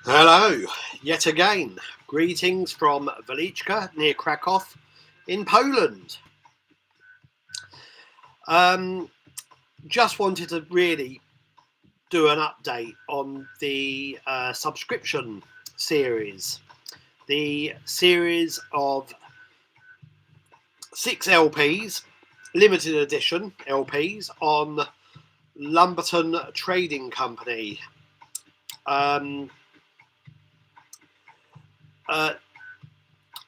Hello, yet again. Greetings from Waliczka near Krakow in Poland. Just wanted to really do an update on the subscription series. The series of 6 LPs, limited edition LPs on Lumberton Trading Company.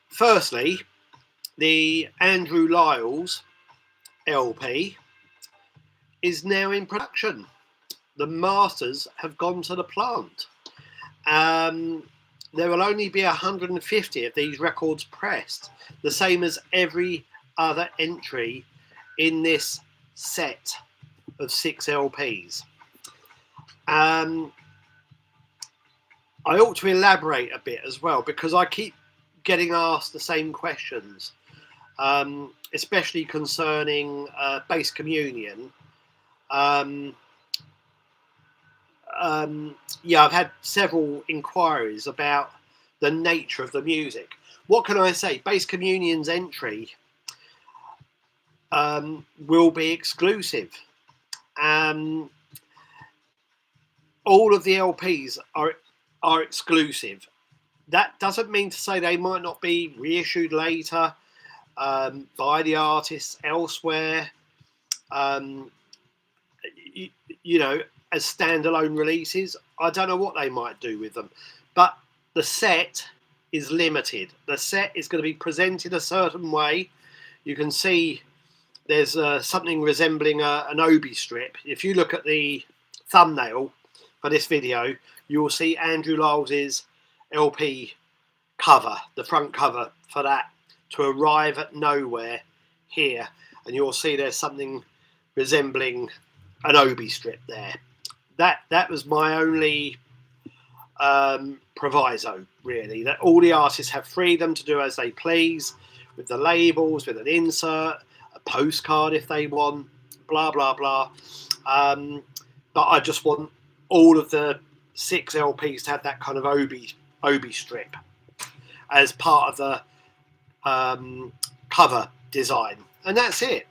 Firstly, the Andrew Liles LP is now in production. The masters have gone to the plant. There will only be 150 of these records pressed, the same as every other entry in this set of 6 LPs. I ought to elaborate a bit as well, because I keep getting asked the same questions, especially concerning Bass Communion. Yeah, I've had several inquiries about the nature of the music. What can I say? Bass Communion's entry will be exclusive. All of the LPs are exclusive. That doesn't mean to say they might not be reissued later by the artists elsewhere, you know, as standalone releases. I don't know what they might do with them, but the set is limited. The set is going to be presented a certain way. You can see there's something resembling an obi strip. If you look at the thumbnail for this video, you will see Andrew Liles' LP cover, the front cover for that, To Arrive at Nowhere, here, and you'll see there's something resembling an obi strip there. That was my only proviso, really, that all the artists have freedom to do as they please with the labels, with an insert, a postcard if they want, blah blah blah. But I just want all of the 6 LPs to have that kind of obi strip as part of the cover design, and that's it.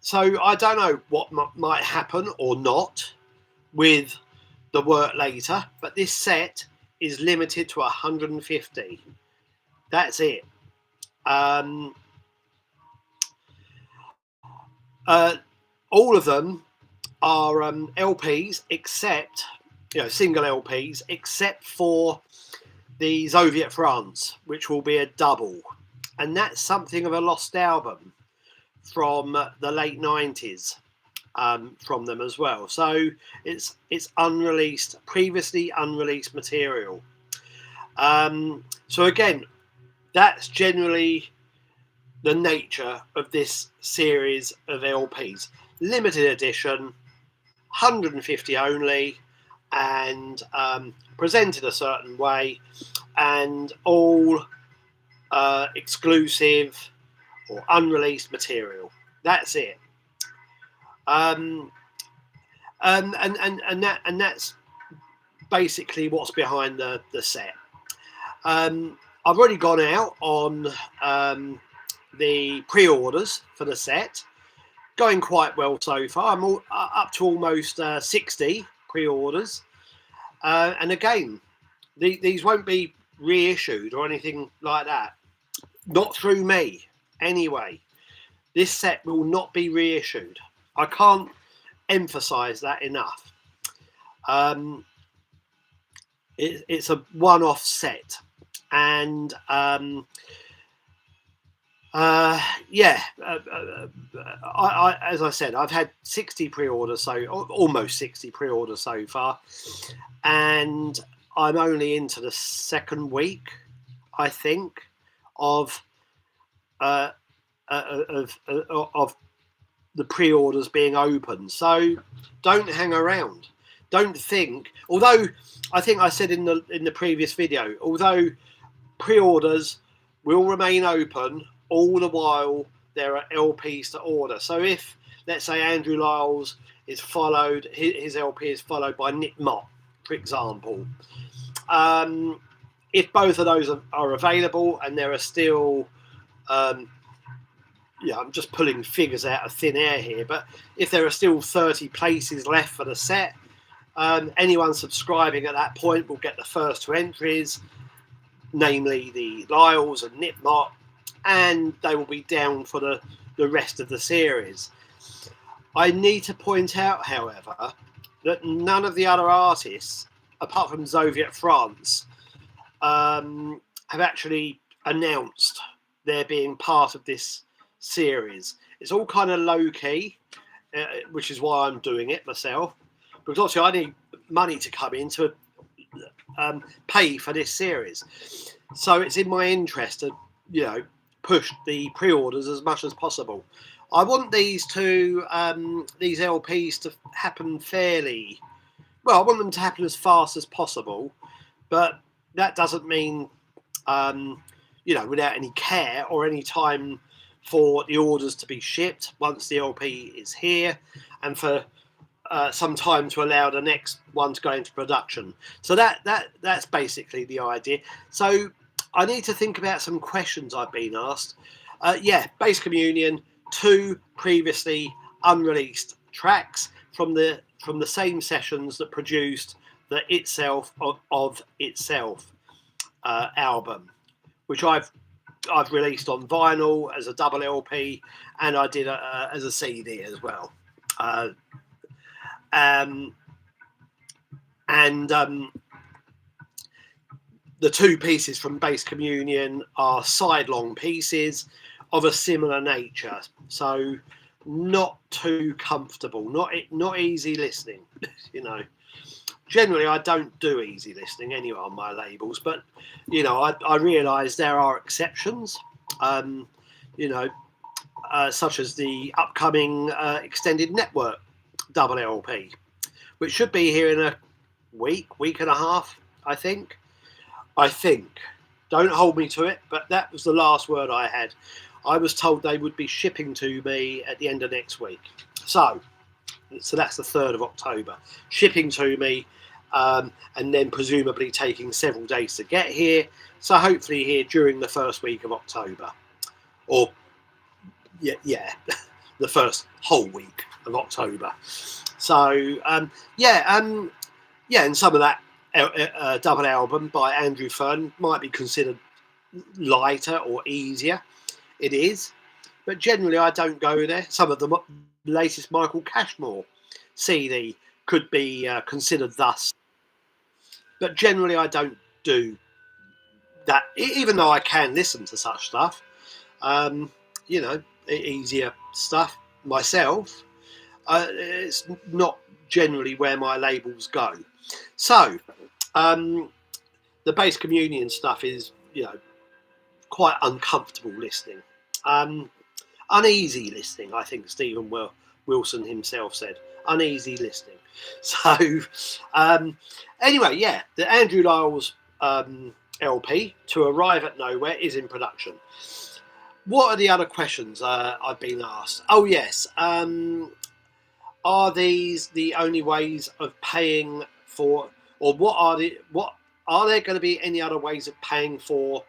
So I don't know what might happen or not with the work later, but this set is limited to 150. That's it. All of them are LPs, except, single LPs, except for the Zoviet France, which will be a double, and that's something of a lost album from the late 90s, from them as well. So it's unreleased, previously unreleased material. So again, that's generally the nature of this series of LPs. Limited edition, 150 only, and presented a certain way, and all exclusive or unreleased material. That's it. And that's basically what's behind the set. I've already gone out on the pre-orders for the set, going quite well so far. I'm up to almost 60 pre-orders, and again, these won't be reissued or anything like that, not through me anyway. This set will not be reissued. I can't emphasize that enough. It's a one-off set, and yeah, as I said, I've had 60 pre-orders, so almost 60 pre-orders so far, and I'm only into the second week, I think, of the pre-orders being open. So don't hang around. Don't think. Although I think I said in the previous video, although pre-orders will remain open all the while there are LPs to order. So if, let's say, Andrew Liles is followed, his LP is followed by Mott, for example. If both of those are available and there are still, I'm just pulling figures out of thin air here, but if there are still 30 places left for the set, anyone subscribing at that point will get the first 2 entries, namely the Liles and Mott, and they will be down for the rest of the series. I need to point out, however, that none of the other artists, apart from Zoviet France, have actually announced they're being part of this series. It's all kind of low key, which is why I'm doing it myself, because obviously I need money to come in to pay for this series. So it's in my interest to, push the pre-orders as much as possible. I want these LPs to happen fairly well. I want them to happen as fast as possible, but that doesn't mean without any care or any time for the orders to be shipped once the LP is here, and for some time to allow the next one to go into production. So that's basically the idea. So I need to think about some questions I've been asked. Base Communion, 2 previously unreleased tracks from the same sessions that produced the Itself of Itself album, which I've released on vinyl as a double LP, and I did as a CD as well. The 2 pieces from Base Communion are side-long pieces of a similar nature, so not too comfortable, not easy listening. Generally I don't do easy listening anyway on my labels, but I realise there are exceptions, such as the upcoming Extended Network double LP, which should be here in a week and a half, I think. Don't hold me to it, but that was the last word I had. I was told they would be shipping to me at the end of next week. So that's the 3rd of October. Shipping to me, and then presumably taking several days to get here. So hopefully here during the first week of October. Or, the first whole week of October. So, and some of that double album by Andrew Fern might be considered lighter or easier. It is, but generally I don't go there. Some of the latest Michael Cashmore CD could be considered thus, but generally I don't do that, even though I can listen to such stuff, easier stuff myself. It's not generally where my labels go. So the Base Communion stuff is quite uncomfortable listening, uneasy listening, I think Stephen Wilson himself said. Uneasy listening. So anyway, the Andrew Liles LP, To Arrive at Nowhere, is in production. What are the other questions I've been asked? Oh yes, are these the only ways of paying for, or are there going to be any other ways of paying for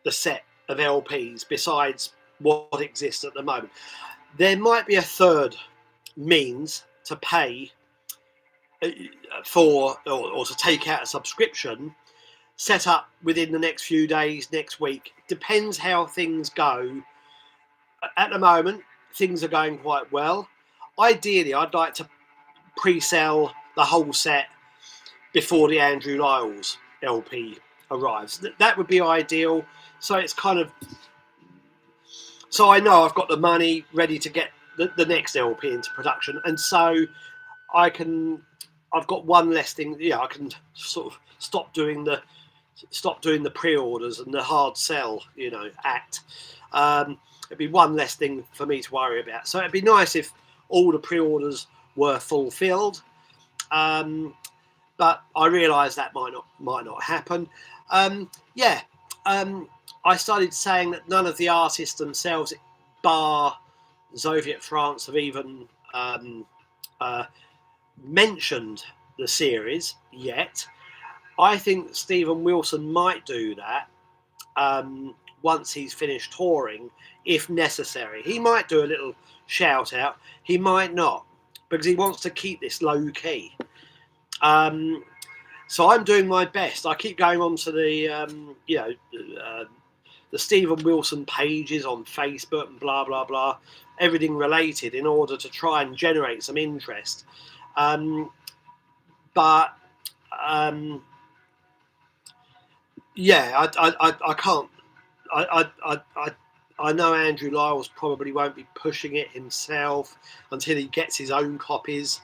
the set of LPs besides what exists at the moment? There might be a third means to pay for, or to take out a subscription, set up within the next few days, next week. Depends how things go. At the moment, things are going quite well. Ideally, I'd like to pre-sell the whole set before the Andrew Liles LP arrives. That would be ideal. So it's kind of, so I know I've got the money ready to get the next LP into production, and so I've got one less thing. I can sort of stop doing the pre-orders and the hard sell, act. It'd be one less thing for me to worry about. So it'd be nice if all the pre-orders were fulfilled, but I realise that might not happen. I started saying that none of the artists themselves, bar Zoviet France, have even mentioned the series yet. I think Stephen Wilson might do that once he's finished touring, if necessary. He might do a little shout out. He might not, because he wants to keep this low key. So I'm doing my best. I keep going on to the Stephen Wilson pages on Facebook and blah blah blah, everything related, in order to try and generate some interest. But yeah, I can't. I know Andrew Liles probably won't be pushing it himself until he gets his own copies,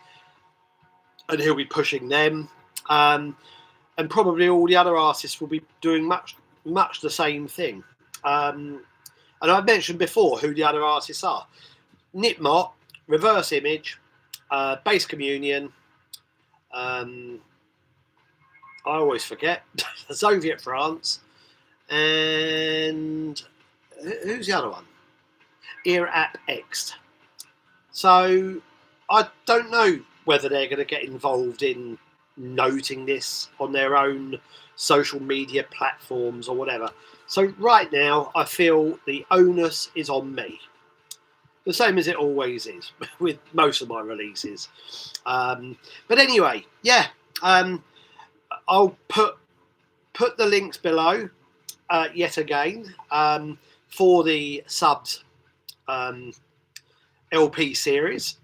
and he'll be pushing them. And probably all the other artists will be doing much the same thing. And I've mentioned before who the other artists are: Mott, Reverse Image, Bass Communion. I always forget Zoviet France, and who's the other one? irr.App. So I don't know whether they're going to get involved in noting this on their own social media platforms or whatever. So right now I feel the onus is on me, the same as it always is with most of my releases. But anyway, yeah, I'll put the links below yet again for the subs LP series.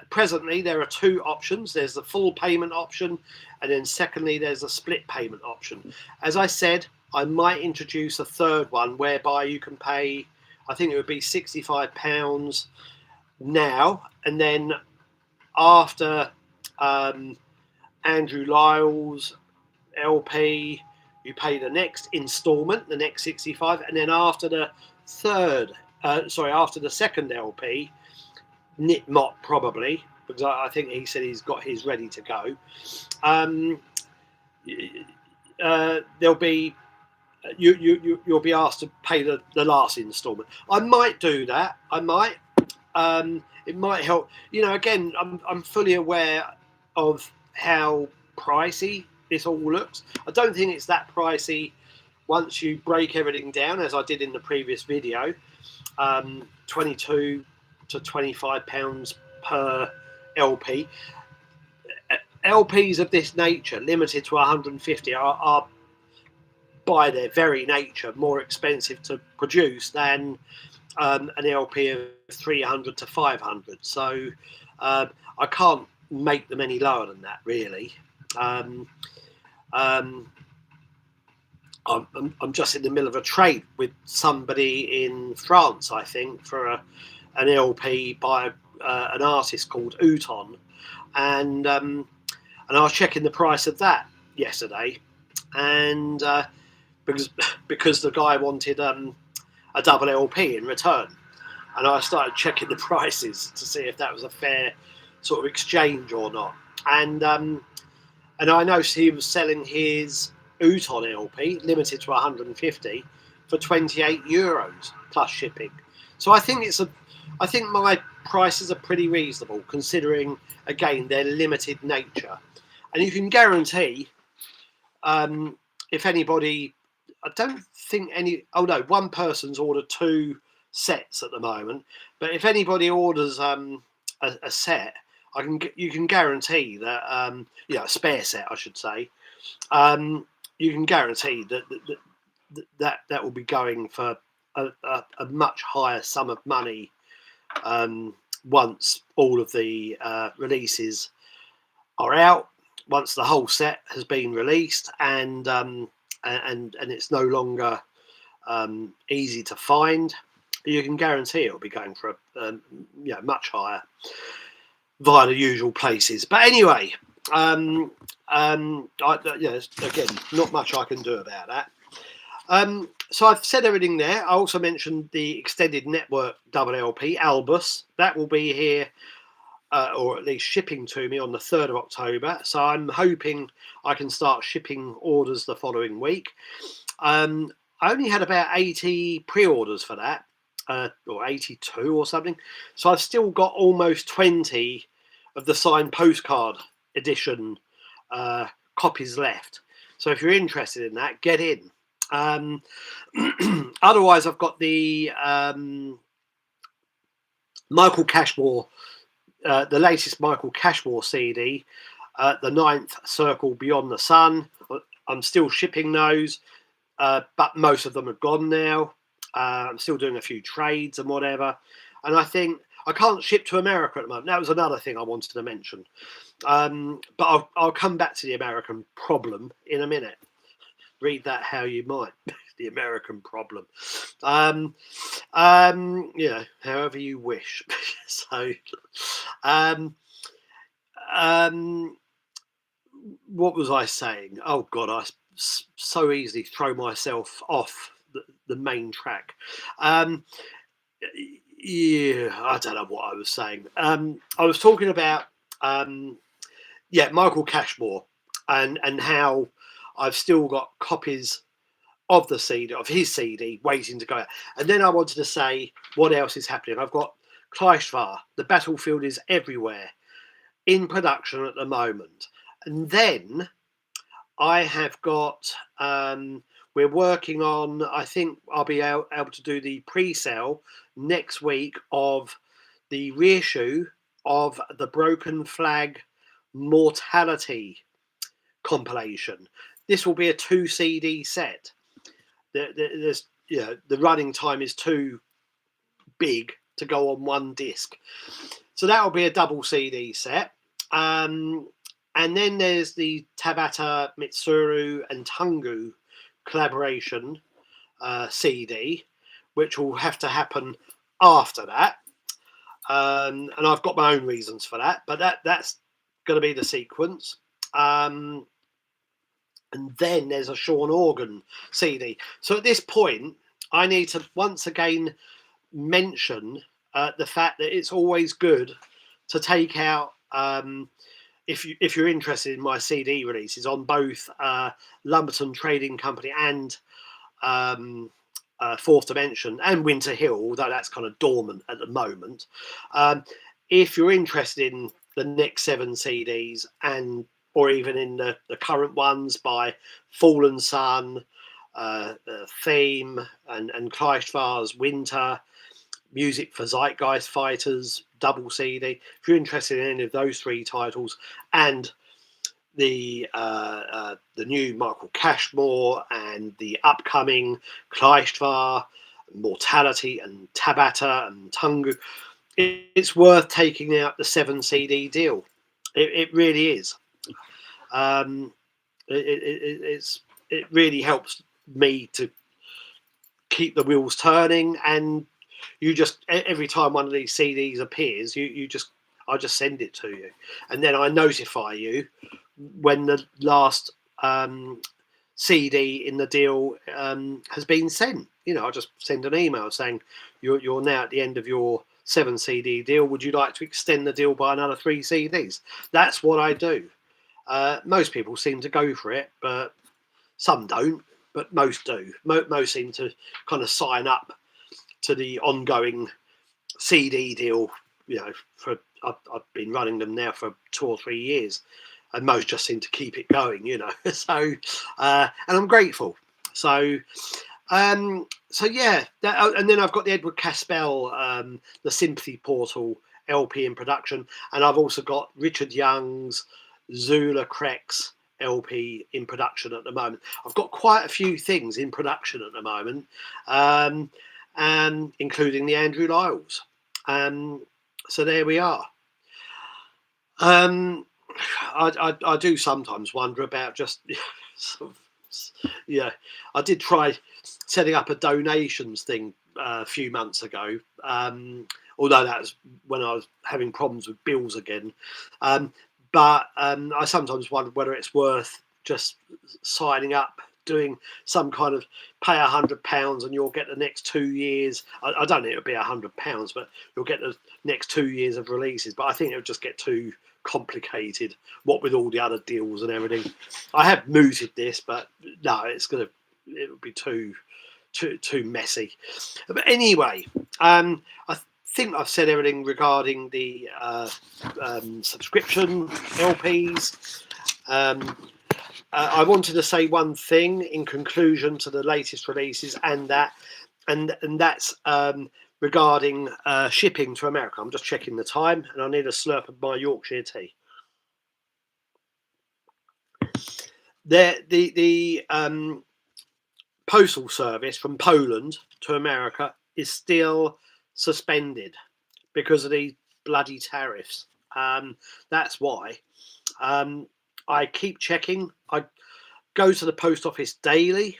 Presently there are two options. There's the full payment option, and then secondly there's a split payment option. As I said, I might introduce a third one whereby you can pay, I think it would be £65 now, and then after Andrew Liles LP you pay the next instalment, the next 65, and then after the after the second LP, Mott probably, because I think he said he's got his ready to go. There'll be you'll be asked to pay the last instalment. I might do that. I might. It might help. Again, I'm fully aware of how pricey this all looks. I don't think it's that pricey once you break everything down, as I did in the previous video. 22 to £25 per LP. LPs of this nature, limited to 150, are by their very nature more expensive to produce than an LP of 300 to 500. So I can't make them any lower than that, really. I'm just in the middle of a trade with somebody in France, I think, for an LP by an artist called Uton, and I was checking the price of that yesterday, and because the guy wanted a double LP in return, and I started checking the prices to see if that was a fair sort of exchange or not, and I noticed he was selling his Uton LP limited to 150 for €28 plus shipping. So I think my prices are pretty reasonable, considering again their limited nature. And you can guarantee, if anybody, I don't think one person's ordered 2 sets at the moment, but if anybody orders a set, you can guarantee that a spare set, I should say. You can guarantee that will be going for a much higher sum of money once all of the releases are out, once the whole set has been released, and it's no longer easy to find. You can guarantee it'll be going for much higher via the usual places. But anyway, again, not much I can do about that. So I've said everything there. I also mentioned the Extended Network double LP, Albus. That will be here, or at least shipping to me on the 3rd of October. So I'm hoping I can start shipping orders the following week. I only had about 80 pre-orders for that, or 82 or something. So I've still got almost 20 of the signed postcard edition copies left. So if you're interested in that, get in. Otherwise, I've got the Michael Cashmore, the latest Michael Cashmore CD, the Ninth Circle Beyond the Sun. I'm still shipping those, but most of them are gone now. I'm still doing a few trades and whatever. And I think I can't ship to America at the moment. That was another thing I wanted to mention. But I'll come back to the American problem in a minute. Read that how you might. The American problem. However you wish. So, what was I saying? Oh God, I so easily throw myself off the main track. Yeah, I don't know what I was saying. I was talking about Michael Cashmore and how I've still got copies of the CD, of his CD, waiting to go out. And then I wanted to say what else is happening. I've got Kleistvar, The Battlefield Is Everywhere, in production at the moment. And then I have got, we're working on, I think I'll be able to do the pre-sale next week of the reissue of the Broken Flag Mortality compilation. This will be a 2 CD set. There's, the running time is too big to go on one disc, so that will be a double CD set. And then there's the Tabata, Mitsuru and Tungu collaboration CD, which will have to happen after that. And I've got my own reasons for that, but that's going to be the sequence. And then there's a Sean Organ CD. So at this point, I need to once again mention the fact that it's always good to take out, if you're interested in my CD releases on both Lumberton Trading Company and Fourth Dimension and Winter Hill, although that's kind of dormant at the moment. If you're interested in the next 7 CDs or even in the current ones by Fallen Sun, Theme, and Kleistvar's Winter, Music for Zeitgeist Fighters, double CD. If you're interested in any of those 3 titles and the new Michael Cashmore and the upcoming Kleistvar, Mortality and Tabata and Tungu, it's worth taking out the 7 CD deal. It really is. It really helps me to keep the wheels turning, and you just, every time one of these CDs appears, I just send it to you, and then I notify you when the last CD in the deal has been sent. I just send an email saying you're now at the end of your 7 CD deal. Would you like to extend the deal by another 3 CDs? That's what I do. Most people seem to go for it, but some don't, but most do. Most seem to kind of sign up to the ongoing CD deal. I've been running them now for 2 or 3 years, and most just seem to keep it going, So, and I'm grateful. So, yeah. And then I've got the Edward Caspell, the Sympathy Portal LP in production, and I've also got Richard Young's Zula Krex LP in production at the moment. I've got quite a few things in production at the moment, including the Andrew Liles. So there we are. I do sometimes wonder about just I did try setting up a donations thing a few months ago, although that was when I was having problems with bills again. But I sometimes wonder whether it's worth just signing up, doing some kind of pay £100 and you'll get the next 2 years. I don't think it'll be £100, but you'll get the next 2 years of releases. But I think it'll just get too complicated, what with all the other deals and everything. I have mooted this, but no, it would be too messy. But anyway, I think I've said everything regarding the subscription LPs. I wanted to say one thing in conclusion to the latest releases, and that's regarding shipping to America. I'm just checking the time, and I need a slurp of my Yorkshire tea. The postal service from Poland to America is still suspended because of these bloody tariffs. That's why. I keep checking. I go to the post office daily,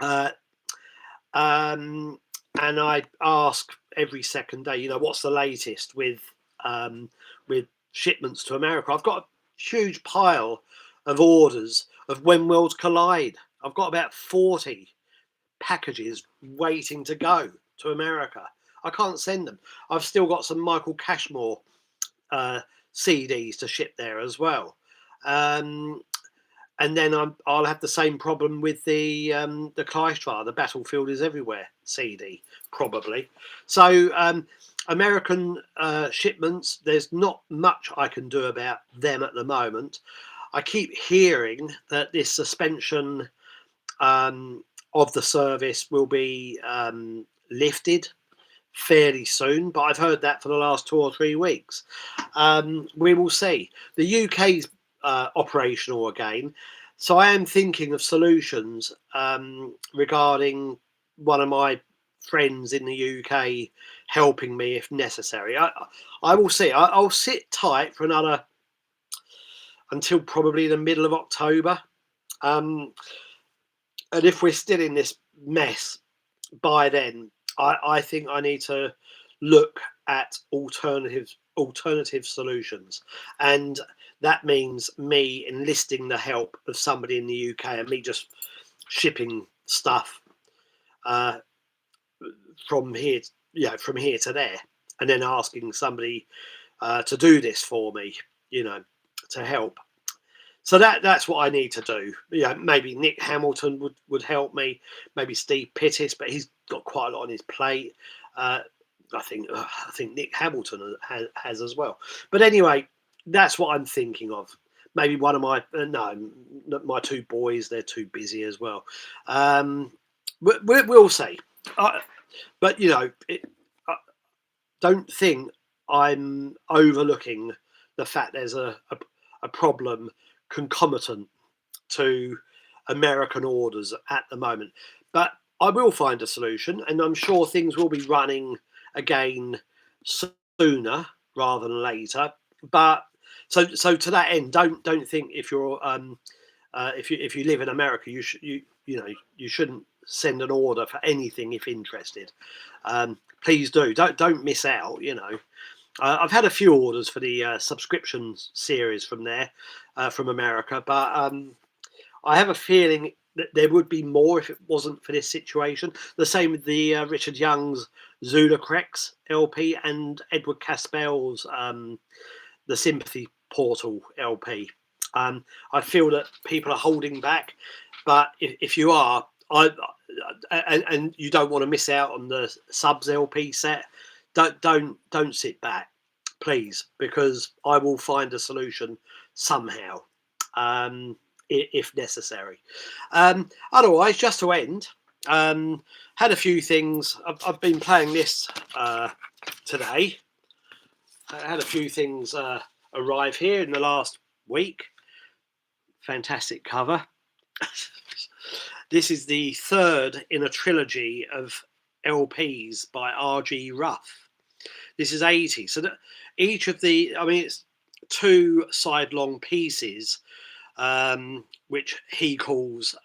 and I ask every second day, you know, what's the latest with shipments to America. I've got a huge pile of orders of When Worlds Collide. I've got about 40 packages waiting to go to America. I can't send them. I've still got some Michael Cashmore CDs to ship there as well. And then I'll have the same problem with the Kleistra, the Battlefield is Everywhere CD, probably. So American shipments, there's not much I can do about them at the moment. I keep hearing that this suspension of the service will be lifted fairly soon, but I've heard that for the last 2 or 3 weeks. We will see. The UK's operational again, so I am thinking of solutions regarding one of my friends in the UK helping me if necessary. I will see. I'll sit tight for another until probably the middle of October, and if we're still in this mess by then, I think I need to look at alternative solutions, and that means me enlisting the help of somebody in the UK and me just shipping stuff from here to there, and then asking somebody to do this for me, you know, to help. So that's what I need to do. You know, maybe Nick Hamilton would help me, maybe Steve Pittis, but he's got quite a lot on his plate. I think Nick Hamilton has as well. But anyway, that's what I'm thinking of. Maybe one of my my 2 boys, they're too busy as well. We'll see. But you know, don't think I'm overlooking the fact there's a problem concomitant to American orders at the moment. But I will find a solution, and I'm sure things will be running again sooner rather than later. But so to that end, don't think if you're if you live in America, you shouldn't send an order for anything if interested. Please do. Don't miss out. You know. I've had a few orders for the subscription series from there, from America, but I have a feeling that there would be more if it wasn't for this situation. The same with the Richard Young's Zulacrex LP and Edward Caspell's The Sympathy Portal LP. I feel that people are holding back, but if you are, and you don't want to miss out on the subs LP set, don't sit back, please, because I will find a solution somehow, if necessary. Otherwise, just to end, had a few things. I've been playing this today. I had a few things arrive here in the last week. Fantastic cover. This is the 3rd in a trilogy of LPs by R.G. Ruff. This is 80. So that each of the, I mean, it's 2 sidelong pieces, which he calls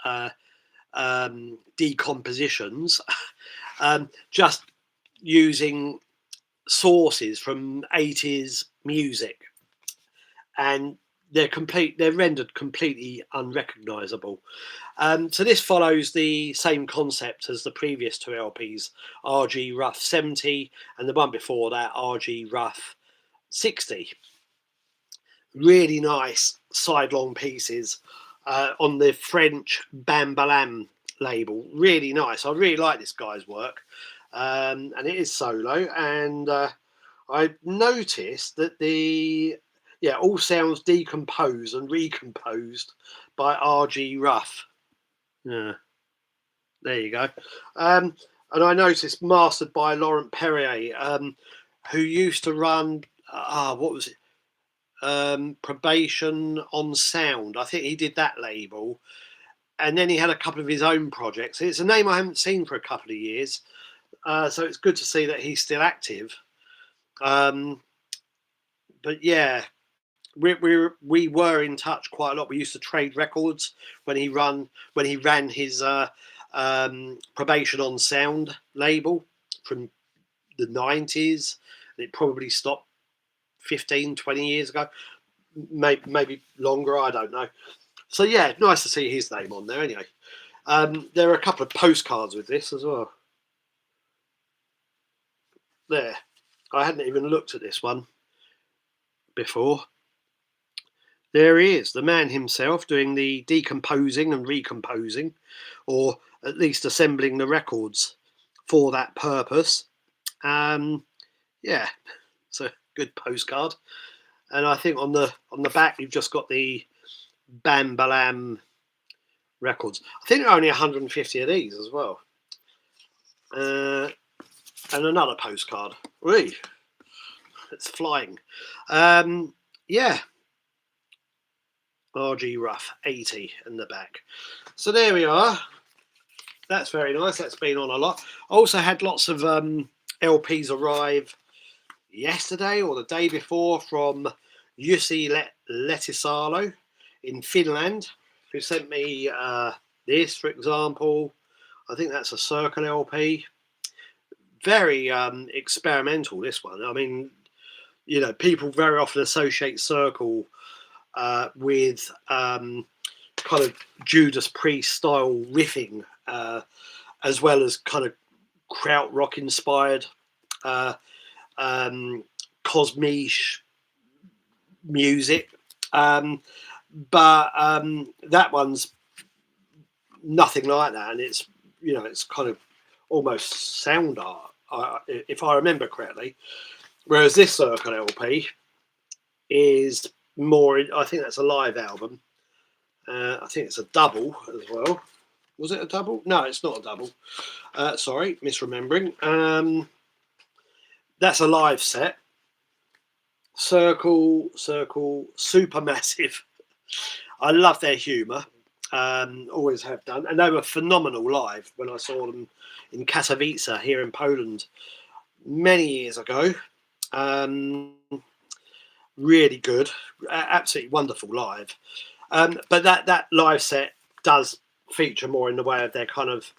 decompositions, just using sources from 80s music, and they're rendered completely unrecognizable. So this follows the same concept as the previous 2 LPs, R.G. Ruff 70, and the one before that, R.G. Ruff 60. Really nice sidelong pieces on the French Bambalam label. Really nice. I really like this guy's work. and it is solo. And I noticed that all sounds decomposed and recomposed by R.G. Ruff. Yeah, there you go. And I noticed mastered by Laurent Perrier, who used to run what was it? Probation on Sound. I think he did that label, and then he had a couple of his own projects. It's a name I haven't seen for a couple of years, so it's good to see that he's still active. But yeah, we were in touch quite a lot. We used to trade records when he ran his Probation on Sound label from the 90s. It probably stopped 15, 20 years ago, maybe longer, I don't know. So yeah, nice to see his name on there anyway. There are a couple of postcards with this as well. There, I hadn't even looked at this one before. There he is, the man himself, doing the decomposing and recomposing, or at least assembling the records for that purpose. Yeah, it's a good postcard. And I think on the back you've just got the Bam Balam records. I think there are only 150 of these as well. And another postcard. Whee! It's flying. Yeah. R.G. Ruff, 80 in the back. So there we are. That's very nice. That's been on a lot. Also had lots of LPs arrive yesterday or the day before from Jussi Letisalo in Finland, who sent me this, for example. I think that's a Circle LP. Very experimental, this one. I mean, you know, people very often associate Circle with kind of Judas Priest style riffing, as well as kind of krautrock inspired cosmiche music, but that one's nothing like that, and it's, you know, it's kind of almost sound art, if I remember correctly. Whereas this Circle LP is more, I think that's a live album. I think it's a double as well. Was it a double? No, it's not a double. Sorry, misremembering. That's a live set. Circle, Supermassive. I love their humour. Always have done. And they were phenomenal live when I saw them in Katowice here in Poland many years ago. Really good. Absolutely wonderful live. But that live set does feature more in the way of their kind of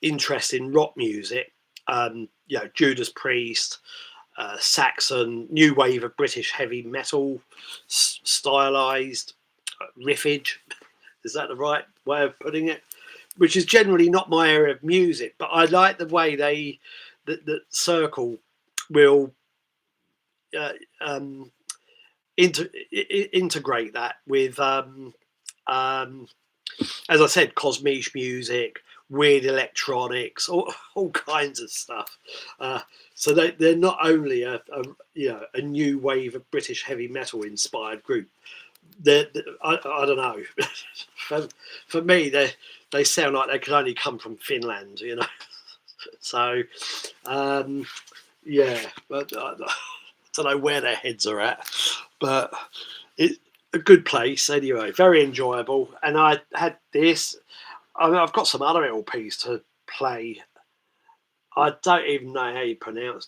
interest in rock music. You know, Judas Priest, Saxon, new wave of British heavy metal, stylized riffage. Is that the right way of putting it? Which is generally not my area of music, but I like the way that Circle will integrate that with, as I said, cosmiche music, weird electronics, all kinds of stuff. So they're not only a new wave of British heavy metal inspired group. I don't know. For me, they sound like they could only come from Finland, you know. So yeah, but I don't know where their heads are at, but it's a good place anyway. Very enjoyable. And I had this. I mean, I've got some other LPs to play. I don't even know how you pronounce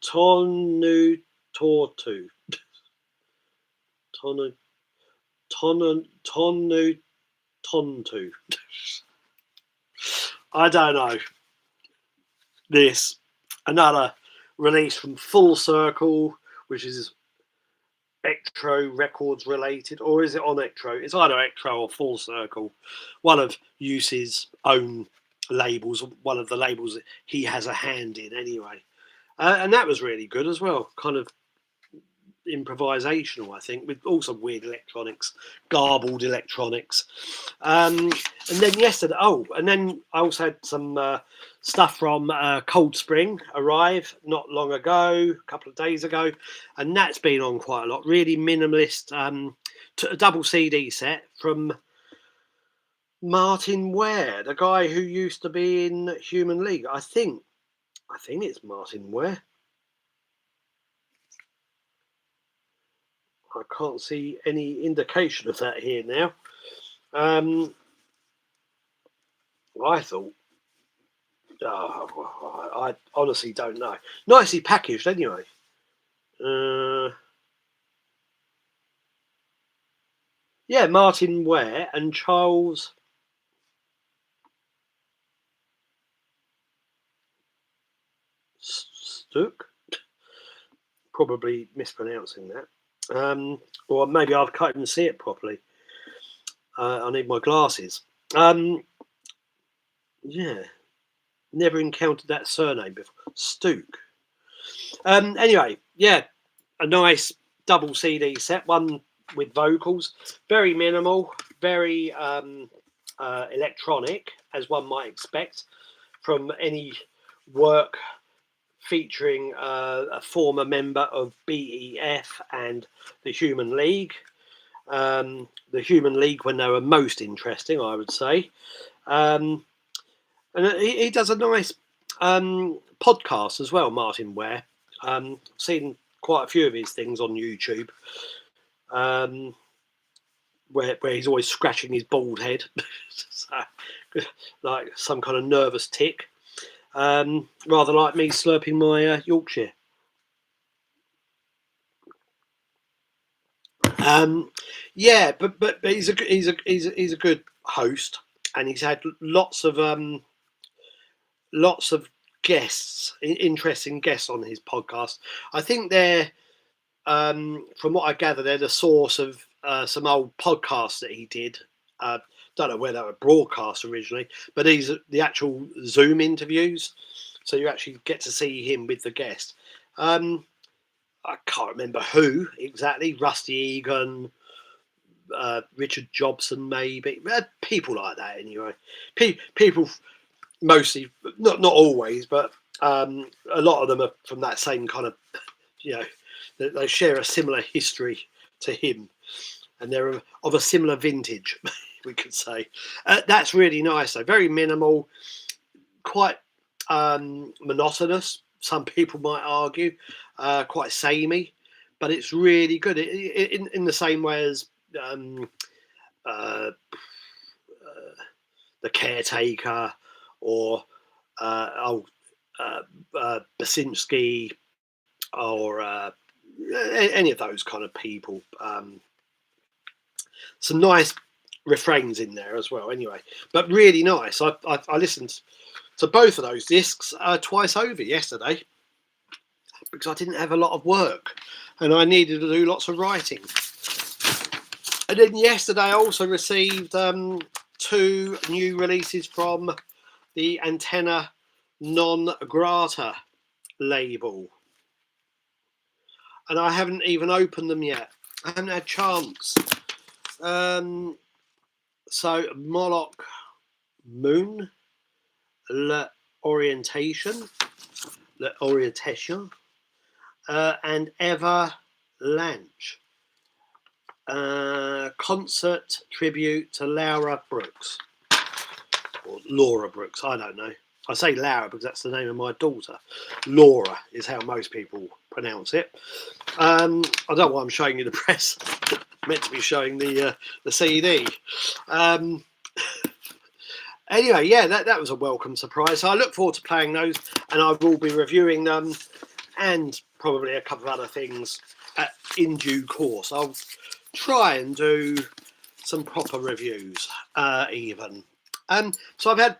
Tonu Tortu. Tonu Tontu. I don't know. This, another release from Full Circle, which is Electro Records related, or is it on Electro? It's either Electro or Full Circle. One of Use's own labels, one of the labels that he has a hand in anyway. And that was really good as well. Kind of improvisational, I think, with all some weird electronics, garbled electronics. And then yesterday, and then I also had some stuff from Cold Spring arrive not long ago, a couple of days ago, and that's been on quite a lot. Really minimalist, a double CD set from Martin Ware, the guy who used to be in Human League. I think it's Martin Ware. I can't see any indication of that here now. I thought, I honestly don't know. Nicely packaged, anyway. Yeah, Martin Ware and Charles Stuck. Probably mispronouncing that. Or maybe I can't even see it properly. I need my glasses. Yeah, never encountered that surname before. Stook. Anyway, yeah, a nice double CD set, one with vocals, very minimal, very electronic, as one might expect from any work featuring a former member of BEF and the Human League. The Human League when they were most interesting, I would say. And he does a nice podcast as well, Martin Ware. I've seen quite a few of his things on YouTube, where he's always scratching his bald head, so, like some kind of nervous tick. Rather like me slurping my Yorkshire. Yeah, but he's a good host, and he's had lots of guests, interesting guests on his podcast. I think they're, from what I gather, they're the source of some old podcasts that he did. Don't know where they were broadcast originally, but these are the actual Zoom interviews, so you actually get to see him with the guest. I can't remember who exactly. Rusty Egan, Richard Jobson, maybe. People like that, anyway. People mostly, not always, but a lot of them are from that same kind of, they share a similar history to him, and they're of a similar vintage, we could say. That's really nice, though. Very minimal, quite monotonous, some people might argue, quite samey, but it's really good in the same way as The Caretaker or Basinski or any of those kind of people. Some nice refrains in there as well, anyway, but really nice. I listened to both of those discs twice over yesterday because I didn't have a lot of work and I needed to do lots of writing. And then yesterday I also received 2 new releases from the Antenna Non Grata label, and I haven't even opened them yet. I haven't had a chance. So Moloch Moon, L'Orientation, and Ever Lanch. Concert tribute to Laura Brooks. Or Laura Brooks, I don't know. I say Laura because that's the name of my daughter. Laura is how most people pronounce it. I don't know why I'm showing you the press. Meant to be showing the CD. Anyway, yeah, that was a welcome surprise. So I look forward to playing those, and I will be reviewing them and probably a couple of other things in due course. I'll try and do some proper reviews, even. So I've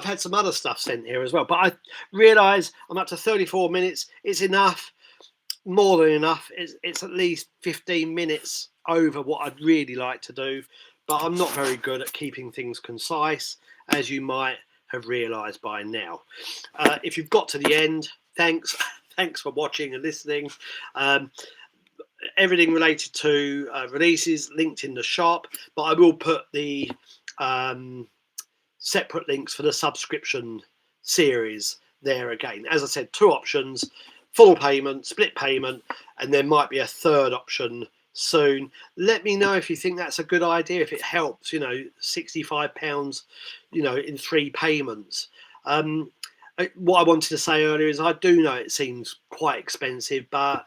had some other stuff sent here as well, but I realise I'm up to 34 minutes. It's enough, more than enough. It's at least 15 minutes over what I'd really like to do, but I'm not very good at keeping things concise, as you might have realised by now. If you've got to the end, thanks for watching and listening. everything related to releases linked in the shop, but I will put the separate links for the subscription series there again. As I said, 2 options: full payment, split payment, and there might be a third option soon. Let me know if you think that's a good idea, if it helps, you know, £65, you know, in 3 payments. What I wanted to say earlier is I do know it seems quite expensive, but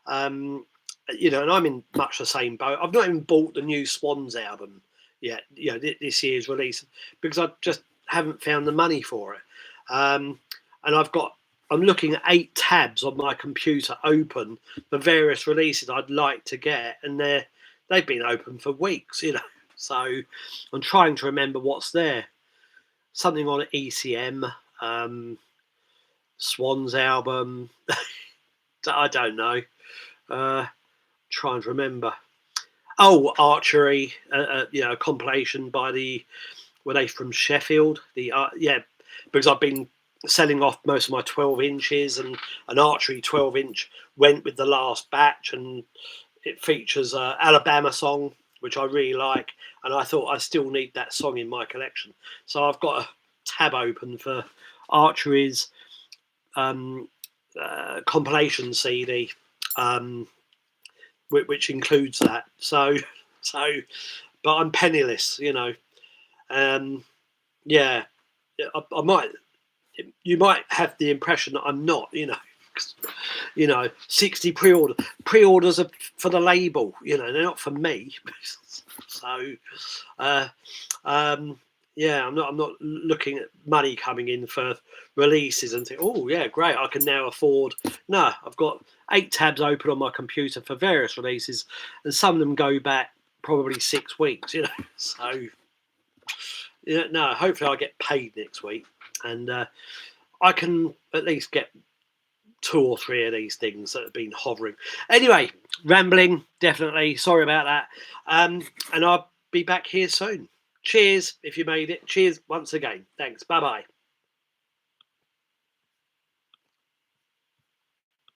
you know, and I'm in much the same boat. I've not even bought the new Swans album yet, you know, this year's release, because I just haven't found the money for it. And I'm looking at 8 tabs on my computer open for various releases I'd like to get, and they've been open for weeks, you know. So I'm trying to remember what's there. Something on ECM, Swans album. I don't know. Trying to remember. Oh, Archery, you know, a compilation by were they from Sheffield? Yeah, because I've been selling off most of my 12 inches, and an Archery 12-inch went with the last batch, and it features an Alabama song, which I really like, and I thought I still need that song in my collection. So I've got a tab open for Archery's compilation CD, which includes that. So, but I'm penniless, you know. Yeah, I might. You might have the impression that I'm not, you know. You know, 60 pre-orders are for the label, you know, they're not for me. So, yeah, I'm not looking at money coming in for releases and think, oh yeah, great, I can now afford. No, I've got 8 tabs open on my computer for various releases, and some of them go back probably 6 weeks, you know. So, yeah, no, hopefully I'll get paid next week, and I can at least get 2 or 3 of these things that have been hovering. Anyway, rambling, definitely. Sorry about that. And I'll be back here soon. Cheers if you made it. Cheers once again. Thanks. Bye-bye.